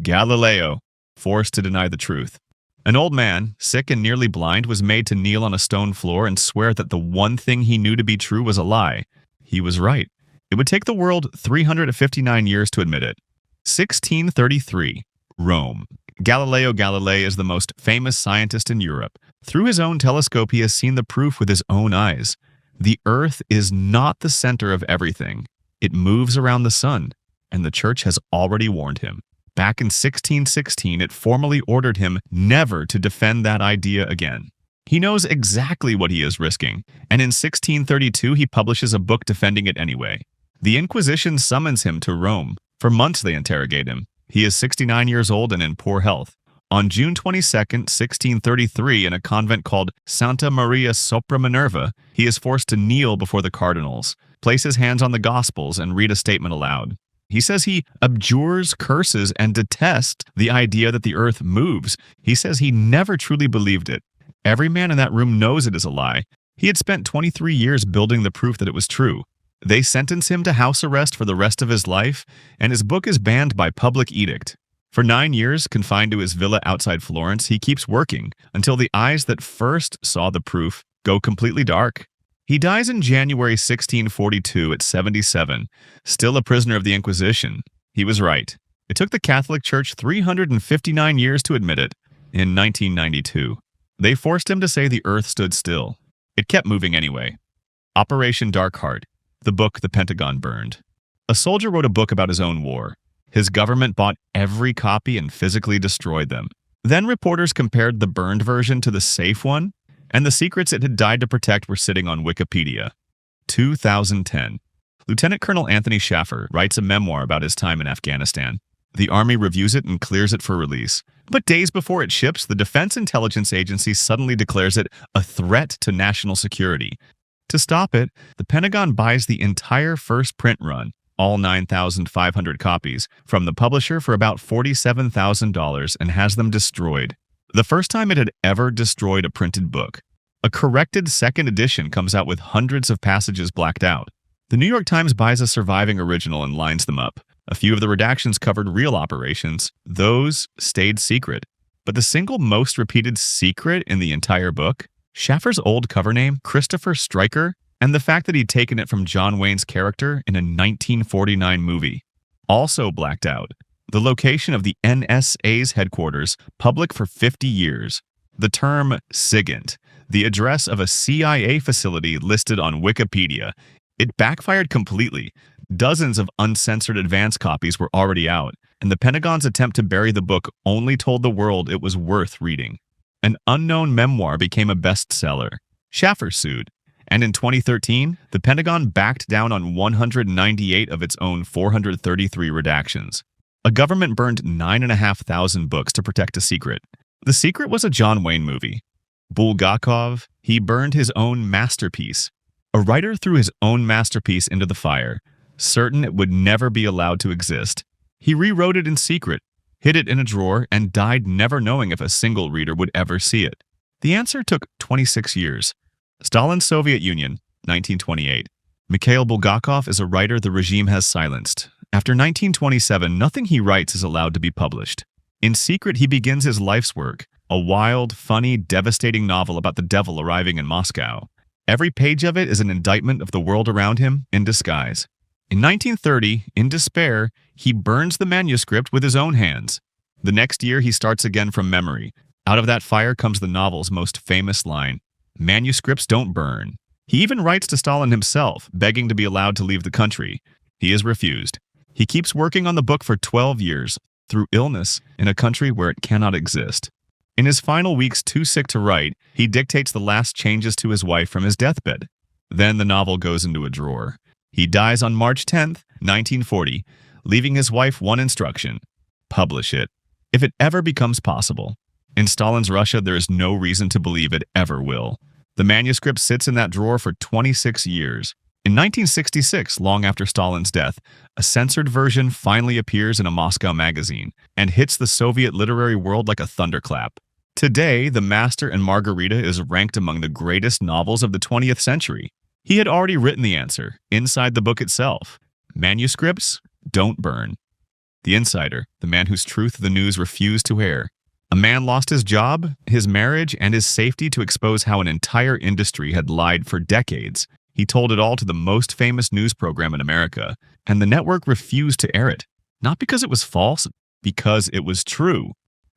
Galileo, forced to deny the truth. An old man, sick and nearly blind, was made to kneel on a stone floor and swear that the one thing he knew to be true was a lie. He was right. It would take the world 359 years to admit it. 1633, Rome. Galileo Galilei is the most famous scientist in Europe. Through his own telescope, he has seen the proof with his own eyes. The Earth is not the center of everything. It moves around the sun, and the Church has already warned him. Back in 1616, it formally ordered him never to defend that idea again. He knows exactly what he is risking, and in 1632 he publishes a book defending it anyway. The Inquisition summons him to Rome. For months they interrogate him. He is 69 years old and in poor health. On June 22, 1633, in a convent called Santa Maria sopra Minerva, he is forced to kneel before the cardinals, place his hands on the Gospels, and read a statement aloud. He says he abjures, curses, and detests the idea that the earth moves. He says he never truly believed it. Every man in that room knows it is a lie. He had spent 23 years building the proof that it was true. They sentence him to house arrest for the rest of his life, and his book is banned by public edict. For 9 years, confined to his villa outside Florence, he keeps working until the eyes that first saw the proof go completely dark. He dies in January 1642 at 77, still a prisoner of the Inquisition. He was right. It took the Catholic Church 359 years to admit it. In 1992, they forced him to say the earth stood still. It kept moving anyway. Operation Dark Heart, the book the Pentagon burned. A soldier wrote a book about his own war. His government bought every copy and physically destroyed them. Then reporters compared the burned version to the safe one, and the secrets it had died to protect were sitting on Wikipedia. 2010. Lieutenant Colonel Anthony Schaffer writes a memoir about his time in Afghanistan. The Army reviews it and clears it for release. But days before it ships, the Defense Intelligence Agency suddenly declares it a threat to national security. To stop it, the Pentagon buys the entire first print run, all 9,500 copies, from the publisher for about $47,000 and has them destroyed. The first time it had ever destroyed a printed book. A corrected second edition comes out with hundreds of passages blacked out. The New York Times buys a surviving original and lines them up. A few of the redactions covered real operations. Those stayed secret. But the single most repeated secret in the entire book? Schaffer's old cover name, Christopher Stryker, and the fact that he'd taken it from John Wayne's character in a 1949 movie. Also blacked out. The location of the NSA's headquarters, public for 50 years. The term SIGINT, the address of a CIA facility listed on Wikipedia. It backfired completely. Dozens of uncensored advance copies were already out, and the Pentagon's attempt to bury the book only told the world it was worth reading. An unknown memoir became a bestseller. Schaffer sued, and in 2013, the Pentagon backed down on 198 of its own 433 redactions. A government burned 9,500 books to protect a secret. The secret was a John Wayne movie. Bulgakov, he burned his own masterpiece. A writer threw his own masterpiece into the fire, certain it would never be allowed to exist. He rewrote it in secret, hid it in a drawer, and died never knowing if a single reader would ever see it. The answer took 26 years. Stalin's Soviet Union, 1928. Mikhail Bulgakov is a writer the regime has silenced. After 1927, nothing he writes is allowed to be published. In secret, he begins his life's work, a wild, funny, devastating novel about the devil arriving in Moscow. Every page of it is an indictment of the world around him in disguise. In 1930, in despair, he burns the manuscript with his own hands. The next year, he starts again from memory. Out of that fire comes the novel's most famous line, "Manuscripts don't burn." He even writes to Stalin himself, begging to be allowed to leave the country. He is refused. He keeps working on the book for 12 years, through illness, in a country where it cannot exist. In his final weeks too sick to write, he dictates the last changes to his wife from his deathbed. Then the novel goes into a drawer. He dies on March 10th, 1940, leaving his wife one instruction: publish it, if it ever becomes possible. In Stalin's Russia, there is no reason to believe it ever will. The manuscript sits in that drawer for 26 years. In 1966, long after Stalin's death, a censored version finally appears in a Moscow magazine and hits the Soviet literary world like a thunderclap. Today, The Master and Margarita is ranked among the greatest novels of the 20th century. He had already written the answer inside the book itself. Manuscripts don't burn. The insider, the man whose truth the news refused to air. A man lost his job, his marriage, and his safety to expose how an entire industry had lied for decades. He told it all to the most famous news program in America, and the network refused to air it. Not because it was false, because it was true.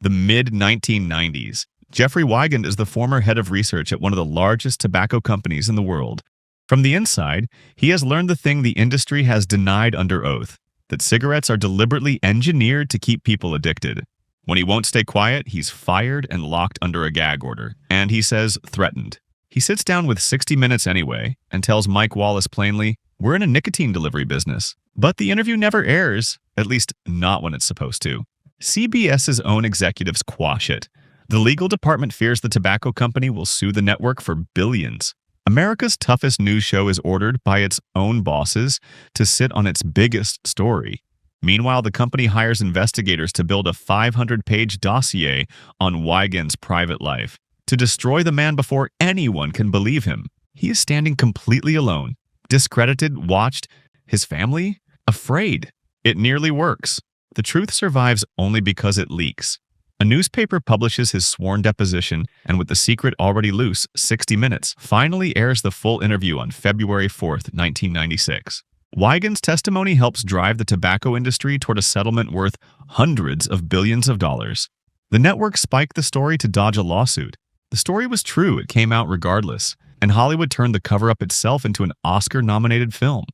The mid-1990s. Jeffrey Wigand is the former head of research at one of the largest tobacco companies in the world. From the inside, he has learned the thing the industry has denied under oath, that cigarettes are deliberately engineered to keep people addicted. When he won't stay quiet, he's fired and locked under a gag order. And he says threatened. He sits down with 60 Minutes anyway and tells Mike Wallace plainly, "We're in a nicotine delivery business." But the interview never airs, at least not when it's supposed to. CBS's own executives quash it. The legal department fears the tobacco company will sue the network for billions. America's toughest news show is ordered by its own bosses to sit on its biggest story. Meanwhile, the company hires investigators to build a 500-page dossier on Wigand's private life, to destroy the man before anyone can believe him. He is standing completely alone, discredited, watched, his family afraid. It nearly works. The truth survives only because it leaks. A newspaper publishes his sworn deposition, and with the secret already loose, 60 Minutes finally airs the full interview on February 4th, 1996. Wigand's testimony helps drive the tobacco industry toward a settlement worth hundreds of billions of dollars. The network spiked the story to dodge a lawsuit. The story was true, it came out regardless, and Hollywood turned the cover-up itself into an Oscar-nominated film.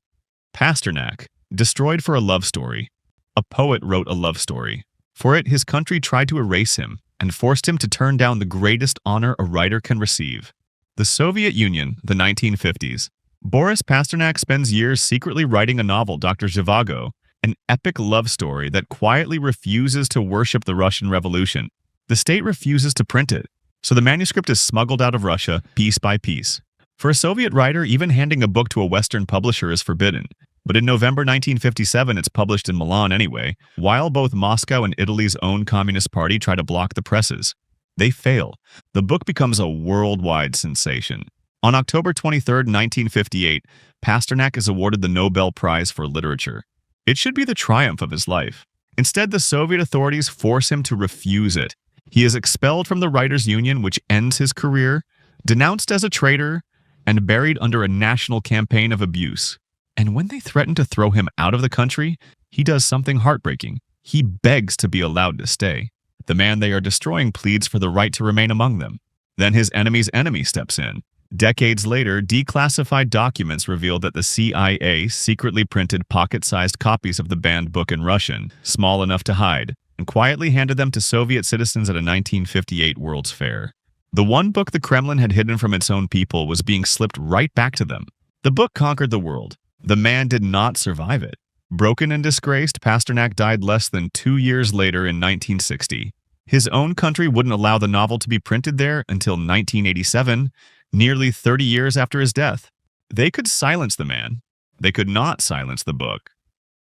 Pasternak, destroyed for a love story. A poet wrote a love story. For it, his country tried to erase him and forced him to turn down the greatest honor a writer can receive. The Soviet Union, the 1950s. Boris Pasternak spends years secretly writing a novel, Dr. Zhivago, an epic love story that quietly refuses to worship the Russian Revolution. The state refuses to print it, so the manuscript is smuggled out of Russia piece by piece. For a Soviet writer, even handing a book to a Western publisher is forbidden. But in November 1957, it's published in Milan anyway, while both Moscow and Italy's own Communist Party try to block the presses. They fail. The book becomes a worldwide sensation. On October 23, 1958, Pasternak is awarded the Nobel Prize for Literature. It should be the triumph of his life. Instead, the Soviet authorities force him to refuse it. He is expelled from the Writers' Union, which ends his career, denounced as a traitor, and buried under a national campaign of abuse. And when they threaten to throw him out of the country, he does something heartbreaking. He begs to be allowed to stay. The man they are destroying pleads for the right to remain among them. Then his enemy's enemy steps in. Decades later, declassified documents reveal that the CIA secretly printed pocket-sized copies of the banned book in Russian, small enough to hide, and quietly handed them to Soviet citizens at a 1958 World's Fair. The one book the Kremlin had hidden from its own people was being slipped right back to them. The book conquered the world. The man did not survive it. Broken and disgraced, Pasternak died less than 2 years later in 1960. His own country wouldn't allow the novel to be printed there until 1987, nearly 30 years after his death. They could silence the man. They could not silence the book.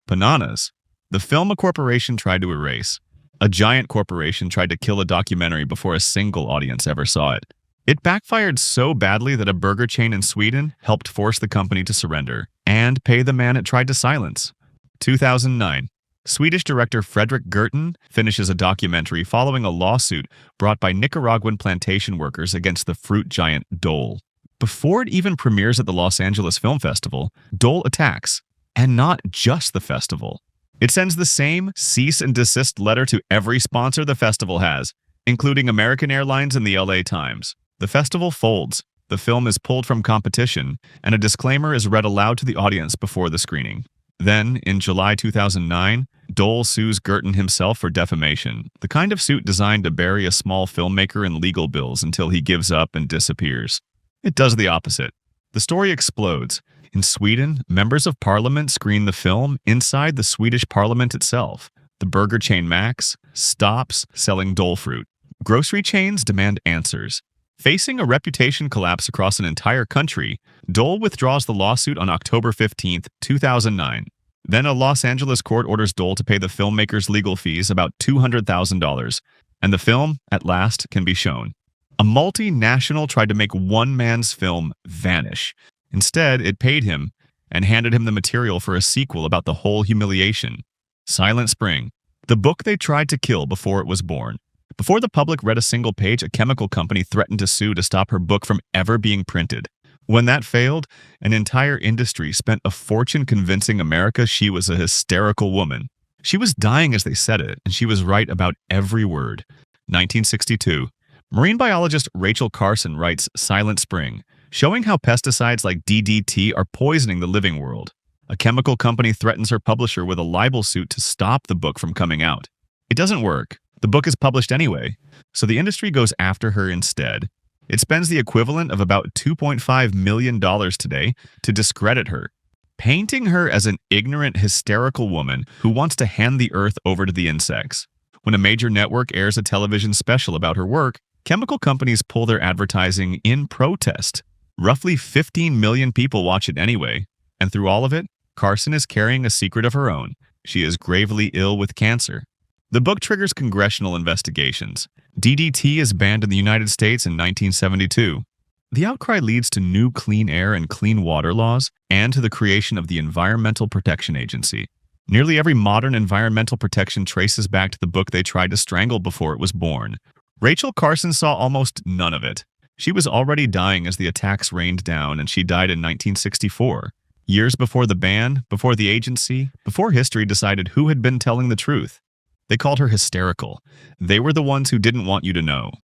Bananas. The film a corporation tried to erase. A giant corporation tried to kill a documentary before a single audience ever saw it. It backfired so badly that a burger chain in Sweden helped force the company to surrender and pay the man it tried to silence. 2009. Swedish director Fredrik Gertten finishes a documentary following a lawsuit brought by Nicaraguan plantation workers against the fruit giant Dole. Before it even premieres at the Los Angeles Film Festival, Dole attacks, and not just the festival. It sends the same cease and desist letter to every sponsor the festival has, including American Airlines and the LA Times. The festival folds, the film is pulled from competition, and a disclaimer is read aloud to the audience before the screening. Then, in July 2009, Dole sues Gertten himself for defamation, the kind of suit designed to bury a small filmmaker in legal bills until he gives up and disappears. It does the opposite. The story explodes. In Sweden, members of parliament screen the film inside the Swedish parliament itself. The burger chain Max stops selling Dole fruit. Grocery chains demand answers. Facing a reputation collapse across an entire country, Dole withdraws the lawsuit on October 15, 2009. Then a Los Angeles court orders Dole to pay the filmmaker's legal fees, about $200,000, and the film, at last, can be shown. A multinational tried to make one man's film vanish. Instead, it paid him and handed him the material for a sequel about the whole humiliation. Silent Spring, the book they tried to kill before it was born. Before the public read a single page, a chemical company threatened to sue to stop her book from ever being printed. When that failed, an entire industry spent a fortune convincing America she was a hysterical woman. She was dying as they said it, and she was right about every word. 1962. Marine biologist Rachel Carson writes Silent Spring, showing how pesticides like DDT are poisoning the living world. A chemical company threatens her publisher with a libel suit to stop the book from coming out. It doesn't work. The book is published anyway, so the industry goes after her instead. It spends the equivalent of about $2.5 million today to discredit her, painting her as an ignorant, hysterical woman who wants to hand the earth over to the insects. When a major network airs a television special about her work, chemical companies pull their advertising in protest. Roughly 15 million people watch it anyway, and through all of it, Carson is carrying a secret of her own. She is gravely ill with cancer. The book triggers congressional investigations. DDT is banned in the United States in 1972. The outcry leads to new clean air and clean water laws and to the creation of the Environmental Protection Agency. Nearly every modern environmental protection traces back to the book they tried to strangle before it was born. Rachel Carson saw almost none of it. She was already dying as the attacks rained down, and she died in 1964. Years before the ban, before the agency, before history decided who had been telling the truth. They called her hysterical. They were the ones who didn't want you to know.